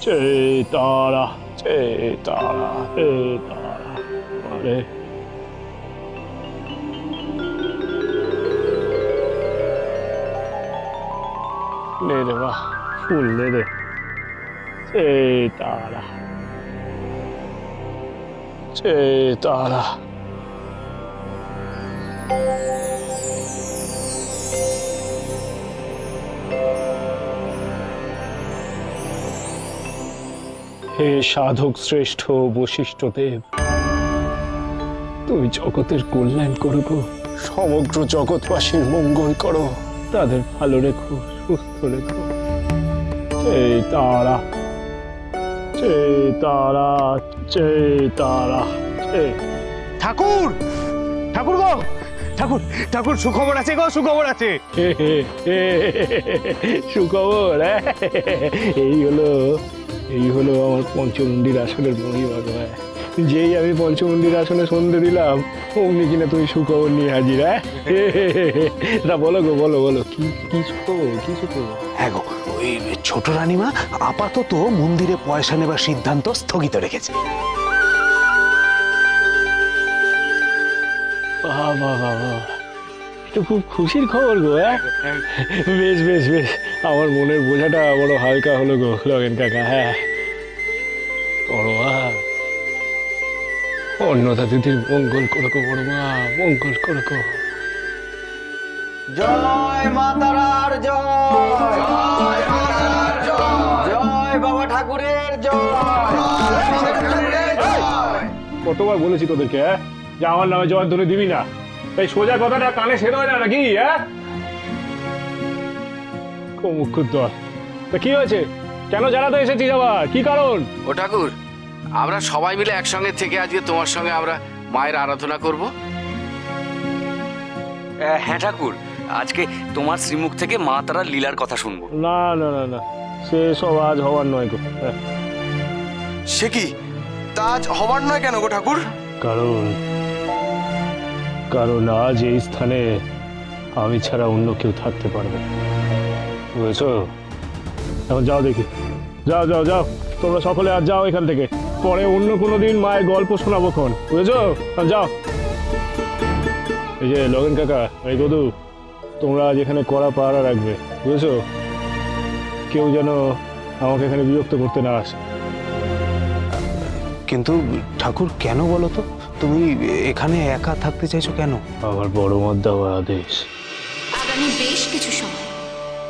जय तारा जय तारा जय तारा। अरे ले रे वाह फूल ले रे। जय तारा जय तारा। হে সাধক শ্রেষ্ঠ বশিষ্ঠ দেব, তুমি জগতের কল্যাণ করো গো, সমগ্র জগৎবাসীর মঙ্গল করো, তাদের ভালো রেখো, সুস্থ রেখো। জয় তারা জয় তারা জয় তারা জয়। ঠাকুর ঠাকুর গো, ঠাকুর ঠাকুর সুখবর আছে গো, সুখবর আছে। সুখবর? এই হলো আমার পঞ্চমুণ্ডির আসনের মহিমা। যেই আমি পঞ্চমুণ্ডির আসনে সন্ধে দিলাম অমনি কিনা তুমি সুখবর নিয়ে হাজির। তা বলো গো, বলো বলো কি কি সুখবর, কি সুখবর? হ্যাঁ গো, ওই ছোট রানীমা আপাতত মন্দিরে পয়সা নেবার সিদ্ধান্ত স্থগিত রেখেছে। বাহ বাহ বাহ বাহ, এটা খুব খুশির খবর গো। বেশ বেশ বেশ, আমার মনের বোঝাটা বড় হালকা হলো গো লগেন কাকা। হ্যাঁ বড় মা, অন্নদা দিদির মঙ্গল করো গো বড় মা, মঙ্গল করো গো। জয় মা তারার জয়, জয় বাবা ঠাকুরের জয়। কতবার বলেছি তোদেরকে যে আমার নামে জয়ের ধরে দিবি না, এই সোজা কথাটা কানে সেরে হয় না নাকি? মুখ্য দল, তা কি হয়েছে? কেন জানাতে এসেছিস আবার? কি কারণ? ও ঠাকুর, আমরা সবাই মিলে একসঙ্গে থেকে আজকে তোমার সঙ্গে আমরা মায়ের আরাধনা করব। হ্যাঁ ঠাকুর, আজকে তোমার শ্রীমুখ থেকে মা তারার লীলার কথা শুনবো। না না না না, সে সব আজ হওয়ার নয় গো। সে কি তা আজ হবার নয় কেন গো ঠাকুর? কারণ আজ এই স্থানে আমি ছাড়া অন্য কেউ থাকতে পারবে না, বুঝেছো? এখন যাও দেখি, যাও যাও যাও, তোমরা সকলে আজ যাও এখান থেকে, পরে অন্য কোনো দিন মায়ের গল্প শোনাবো খন, বুঝেছো? যাও। এই যে লগেন কাকা, এই গদু, তোমরা আজ এখানে কড়া পাহারা রাখবে, বুঝেছো? কেউ যেন আমাকে এখানে বিরক্ত করতে না আসে। কিন্তু ঠাকুর কেন বলো তো, তুমি এখানে একা থাকতে চাইছো কেন? আমার বড় মার দেওয়া আদেশ। আগামী বেশ কিছু সময়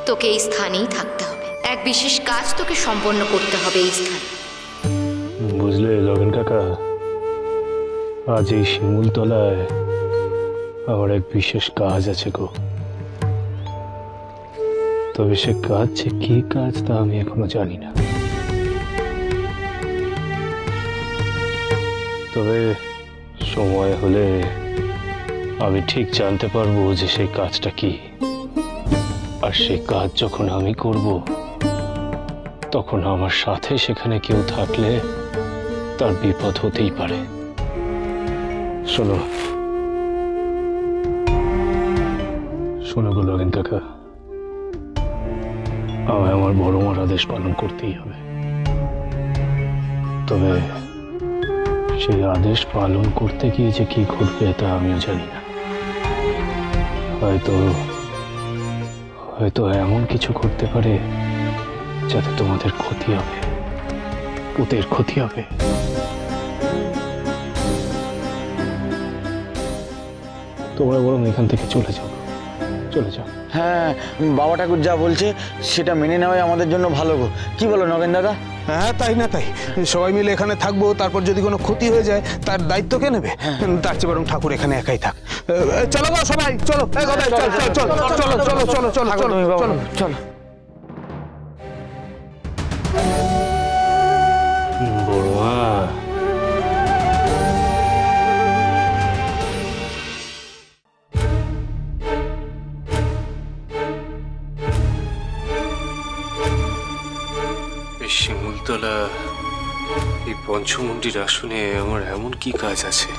তোকে এই স্থানেই থাকতে হবে। এক বিশেষ কাজ তোকে সম্পন্ন করতে হবে এই স্থানে। বুঝলে লগেন কাকা, আজ এই শিমুলতলায় আমার এক বিশেষ কাজ আছে গো। তবে সে কাজ যে কি কাজ তা আমি এখনো জানি না, তবে সময় হলে আমি ঠিক জানতে পারবো যে সেই কাজটা কি। আর সেই কাজ যখন আমি করব, তখন আমার সাথে সেখানে কেউ থাকলে তার বিপদ হতেই পারে। শোনো শোনো গো লগেন কাকা, আমায় আমার বড় মার আদেশ পালন করতেই হবে। তবে সেই আদেশ পালন করতে গিয়ে যে কি ঘটবে তা আমিও জানি না। হয়তো এমন কিছু করতে পারে যাতে তোমাদের ক্ষতি হবে, ওদের ক্ষতি হবে। তোমরা বরং এখান থেকে চলে যাও, চলে যাও। হ্যাঁ, বাবা ঠাকুর যা বলছে সেটা মেনে নেওয়াই আমাদের জন্য ভালো গো। কি বলো নগেন দাদা? হ্যাঁ তাই না তাই, সবাই মিলে এখানে থাকবো, তারপর যদি কোনো ক্ষতি হয়ে যায় তার দায়িত্ব কে নেবে? তার চেয়ে বরং ঠাকুর এখানে একাই থাক। চলো গো সবাই, চলো চলো চলো চলো চলো চলো চলো চলো চলো। বড় মা, শিমুলতলা এই পঞ্চমুণ্ডির আসনে আমার এমন কি কাজ আছে?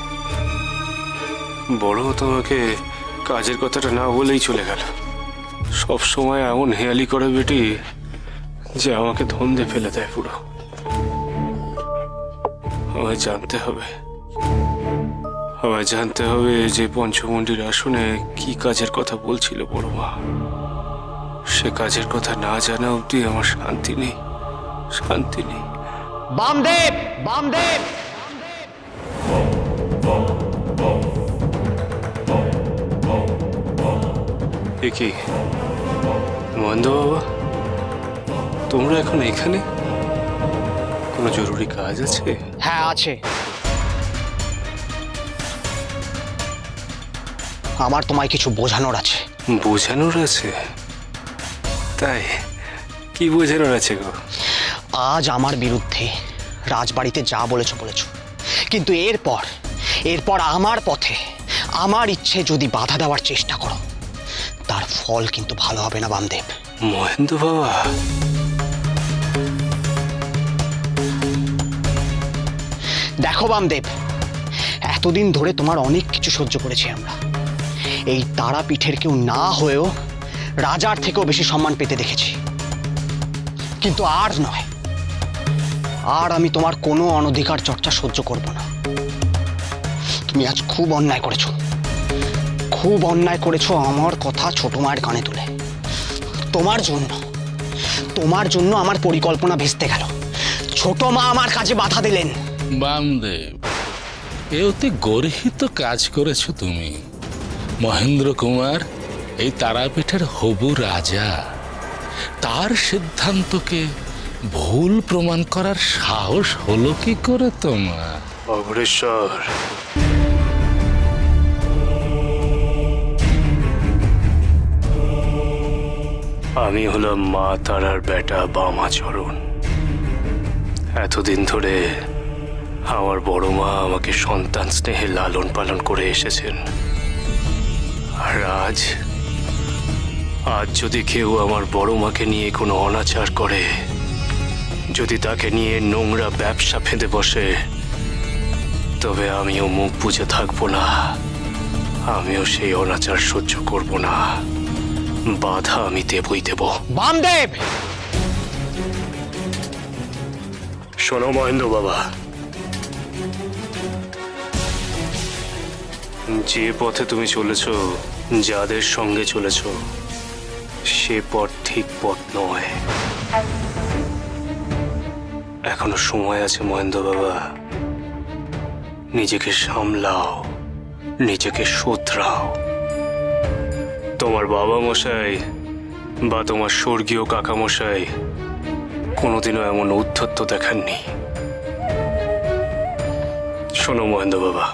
বড় তোমাকে কাজের কথাটা না বলেই চলে গেল। সব সময় এমন হেয়ালি করে বেটি যে আমাকে ধন্দে ফেলে দেয় পুরো। আমায় জানতে হবে, আমায় জানতে হবে যে পঞ্চমুণ্ডির আসনে কি কাজের কথা বলছিল বড় মা। সে কাজের কথা না জানা অবধি আমার শান্তি নেই, শান্তি নেই। বামদেব, বামদেব! এ কি মহেন্দ্র বাবা, তোমরা এখন এখানে? কোনো জরুরি কাজ আছে? হ্যাঁ আছে। আমার তোমায় কিছু বোঝানোর আছে। বোঝানোর আছে? তাই কি বোঝানোর আছে গো? আজ আমার বিরুদ্ধে রাজবাড়িতে যা বলেছো বলেছো, কিন্তু এরপর আমার পথে আমার ইচ্ছে যদি বাধা দেওয়ার চেষ্টা করো, তার ফল কিন্তু ভালো হবে না বামদেব। মহেন্দ্র বাবা, দেখো বামদেব, এতদিন ধরে তোমার অনেক কিছু সহ্য করেছি আমরা। এই তারাপীঠের কেউ না হয়েও রাজার থেকেও বেশি সম্মান পেতে দেখেছি, কিন্তু আর নয়। আর আমি তোমার কোনো অনধিকার চর্চা সহ্য করব না। তুমি আজ খুব অন্যায় করেছো, খুব অন্যায় করেছো আমার কথা ছোট মায়ের কানে তুলে। তোমার জন্য আমার পরিকল্পনা ভেস্তে গেল। ছোট মা আমার কাজে বাধা দিলেন। বামদেব, এ অতি গর্হিত কাজ করেছো তুমি। মহেন্দ্র কুমার এই তারাপীঠের হবু রাজা, তার সিদ্ধান্তকে ভুল প্রমাণ করার সাহস হলো কি করে তোমার? অগ্রেশ্বর, আমি হলাম মা তারার বেটা বামাচরণ। এতদিন ধরে আমার বড় মা আমাকে সন্তান স্নেহে লালন পালন করে এসেছেন। আর আজ যদি কেউ আমার বড় মাকে নিয়ে কোনো অনাচার করে, যদি তাকে নিয়ে নোংরা ব্যবসা ফেঁদে বসে, তবে আমিও মুখ বুজে থাকবো না। আমিও সেই অনাচার সহ্য করব না। বাধা আমি দেবই দেব। বামদেব, শোনো মহেন্দ্র বাবা, যে পথে তুমি চলেছ, যাদের সঙ্গে চলেছ, সে পথ ঠিক পথ নয়। এখনো সময় আছে মহেন্দ্র বাবা। নিজেকে সামলাও, নিজেকে শোধরাও। তোমার বাবা মশাই বা তোমার স্বর্গীয় কাকা মশাই কোনোদিনও এমন উদ্ধত্ত দেখাননি। শোনো মহেন্দ্র বাবা,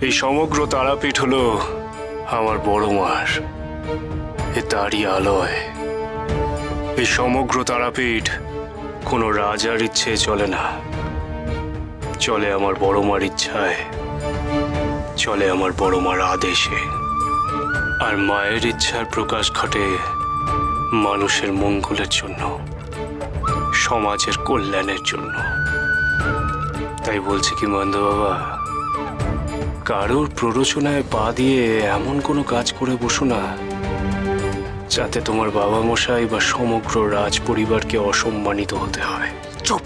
এই সমগ্র তারাপীঠ হলো আমার বড় মার, এ তারই আলয়। এই সমগ্র তারাপীঠ কোনো রাজার ইচ্ছে চলে না, চলে আমার বড় মার ইচ্ছায়, চলে আমার বড় মার আদেশে। আর মায়ের ইচ্ছার প্রকাশ ঘটে মানুষের মঙ্গলের জন্য, সমাজের কল্যাণের জন্য। তাই বলছি কি মহেন্দ্র বাবা, কারোর প্ররোচনায় পা দিয়ে এমন কোনো কাজ করে বসো না যাতে তোমার বাবা মশাই বা সমগ্র রাজ পরিবারকে অসম্মানিত হতে হয়। চুপ,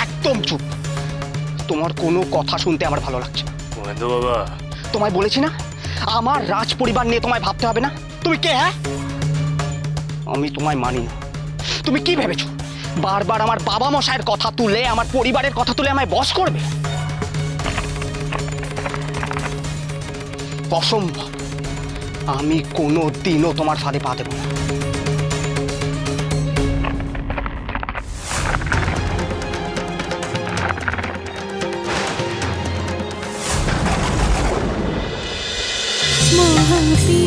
একদম চুপ। তোমার কোনো কথা শুনতে আমার ভালো লাগছে না। মহেন্দ্র বাবা, তোমায় বলেছি না আমার রাজ পরিবার নিয়ে তোমায় ভাবতে হবে না। তুমি কে? হ্যাঁ, আমি তোমায় মানি না। তুমি কি ভেবেছো বারবার আমার বাবা মশাইয়ের কথা তুলে, আমার পরিবারের কথা তুলে আমায় বশ করবে? অসম্ভব। আমি কোনো দিনও তোমার ফাঁদে পা দেব না। মহাবীর